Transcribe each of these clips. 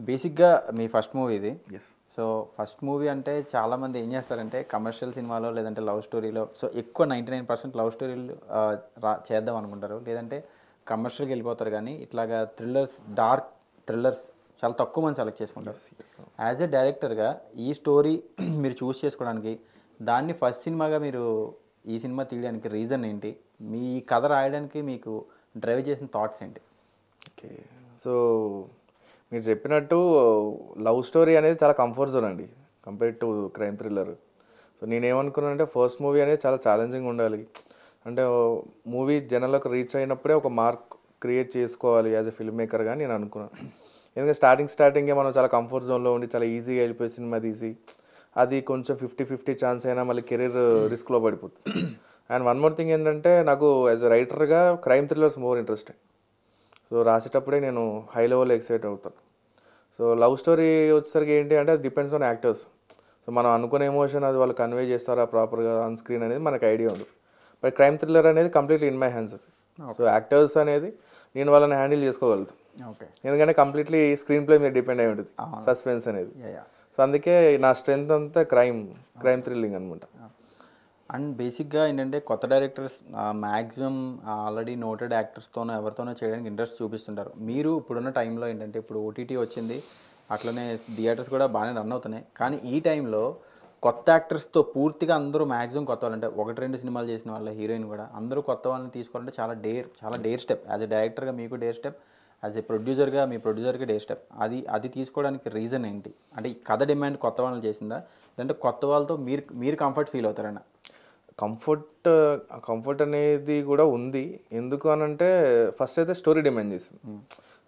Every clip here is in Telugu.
బేసిక్‌గా మీ ఫస్ట్ మూవీ ఇది. యెస్. సో, ఫస్ట్ మూవీ అంటే చాలామంది ఏం చేస్తారంటే కమర్షియల్ సినిమాలో లేదంటే లవ్ స్టోరీలో సో, ఎక్కువ 99% లవ్ స్టోరీలు చేద్దాం అనుకుంటారు. లేదంటే కమర్షియల్‌కి వెళ్ళిపోతారు గానీ, ఇట్లాగా థ్రిల్లర్స్, డార్క్ థ్రిల్లర్స్ చాలా తక్కువ మంది సెలెక్ట్ చేసుకుంటారు. యాజ్ ఎ డైరెక్టర్‌గా ఈ స్టోరీ మీరు చూస్ చేసుకోవడానికి, దాన్ని ఫస్ట్ సినిమాగా మీరు ఈ సినిమా తీయడానికి రీజన్ ఏంటి? మీ కథ రాయడానికి మీకు డ్రైవ్ చేసిన థాట్స్ ఏంటి? ఓకే. సో, మీరు చెప్పినట్టు లవ్ స్టోరీ అనేది చాలా కంఫర్ట్ జోన్ అండి compare to crime thriller. So నేనేమనుకున్నానంటే ఫస్ట్ మూవీ అనేది చాలా ఛాలెంజింగ్ ఉండాలి. అంటే మూవీ జనాలకు రీచ్ అయినప్పుడే ఒక మార్క్ క్రియేట్ చేసుకోవాలి యాజ్ ఎ ఫిల్మ్ మేకర్గా నేను అనుకున్నాను. ఎందుకంటే స్టార్టింగే మనం చాలా కంఫర్ట్ జోన్లో ఉండి చాలా ఈజీగా వెళ్ళిపోయి సినిమా తీసి అది కొంచెం 50-50 ఛాన్స్ అయినా మళ్ళీ కెరీర్ రిస్క్లో పడిపోతుంది. అండ్ వన్ మోర్ థింగ్ ఏంటంటే నాకు యాజ్ ఎ రైటర్గా crime thrillers more interesting. So రాసేటప్పుడే నేను హై లెవెల్ ఎక్సైట్ అవుతాను. సో లవ్ స్టోరీ వచ్చేసరికి ఏంటి అంటే అది డిపెండ్స్ ఆన్ యాక్టర్స్. సో మనం అనుకునే ఎమోషన్ అది వాళ్ళు కన్వే చేస్తారా ప్రాపర్గా ఆన్ స్క్రీన్ అనేది మనకు ఐడియా ఉండదు. బట్ క్రైమ్ థ్రిల్లర్ అనేది completely in my hands. So actors అనేది నేను వాళ్ళని హ్యాండిల్ చేసుకోగలుగుతాను. ఓకే. ఎందుకంటే కంప్లీట్లీ స్క్రీన్ ప్లే మీద డిపెండ్ అయి ఉంటుంది సస్పెన్స్ అనేది. సో అందుకే నా స్ట్రెంగ్త్ అంతా క్రైమ్ థ్రిల్లింగ్ అనమాట. అండ్ బేసిక్గా ఏంటంటే కొత్త డైరెక్టర్స్ మ్యాక్సిమం ఆల్రెడీ నోటెడ్ యాక్టర్స్తోనో ఎవరితోనో చేయడానికి ఇంట్రెస్ట్ చూపిస్తుంటారు. మీరు ఇప్పుడున్న టైంలో ఏంటంటే ఇప్పుడు ఓటీటీ వచ్చింది, అట్లనే థియేటర్స్ కూడా బాగానే రన్ అవుతున్నాయి. కానీ ఈ టైంలో కొత్త యాక్టర్స్తో పూర్తిగా అందరూ మ్యాక్సిమం కొత్త వాళ్ళు అంటే 1-2 సినిమాలు చేసిన వాళ్ళ హీరోయిన్ కూడా అందరూ కొత్త వాళ్ళని తీసుకోవాలంటే చాలా డేర్ స్టెప్. యాజ్ ఎ డైరెక్టర్గా మీకు డేర్ స్టెప్, యాజ్ ఎ ప్రొడ్యూసర్గా మీ ప్రొడ్యూసర్కి డేర్ స్టెప్. అది తీసుకోవడానికి రీజన్ ఏంటి? అంటే ఈ కథ డిమాండ్ కొత్త వాళ్ళని చేసిందా, లేదంటే కొత్త వాళ్ళతో మీరు కంఫర్ట్ ఫీల్ అవుతారన్నా? కంఫర్ట్ అనేది కూడా ఉంది. ఎందుకు అనంటే ఫస్ట్ అయితే స్టోరీ డిమాండ్ చేసింది.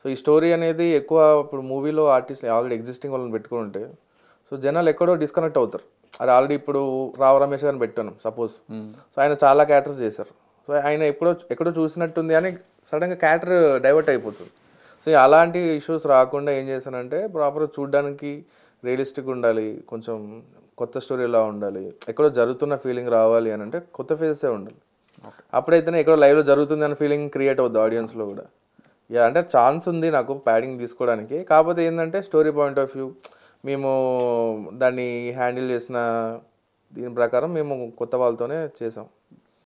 సో ఈ స్టోరీ అనేది ఎక్కువ ఇప్పుడు మూవీలో ఆర్టిస్ట్ ఆల్రెడీ ఎగ్జిస్టింగ్ వాళ్ళని పెట్టుకుని ఉంటే సో జనాలు ఎక్కడో డిస్కనెక్ట్ అవుతారు. అది ఆల్రెడీ ఇప్పుడు రావు రమేష్ గారిని పెట్టాను సపోజ్. సో ఆయన చాలా క్యారెక్టర్స్ చేశారు. సో ఆయన ఎక్కడో చూసినట్టుంది అని సడన్గా క్యారెక్టర్ డైవర్ట్ అయిపోతుంది. సో అలాంటి ఇష్యూస్ రాకుండా ఏం చేశానంటే ప్రాపర్ చూడడానికి రియలిస్టిక్ ఉండాలి, కొంచెం కొత్త స్టోరీలా ఉండాలి, ఎక్కడో జరుగుతున్న ఫీలింగ్ రావాలి అని అంటే కొత్త ఫేసే ఉండాలి. అప్పుడైతేనే ఎక్కడో లైవ్లో జరుగుతుంది అనే ఫీలింగ్ క్రియేట్ అవుద్ది ఆడియన్స్లో కూడా. అంటే ఛాన్స్ ఉంది నాకు ప్యాడింగ్ తీసుకోవడానికి. కాకపోతే ఏంటంటే స్టోరీ పాయింట్ ఆఫ్ వ్యూ మేము దాన్ని హ్యాండిల్ చేసిన దీని ప్రకారం మేము కొత్త వాళ్ళతోనే చేసాం.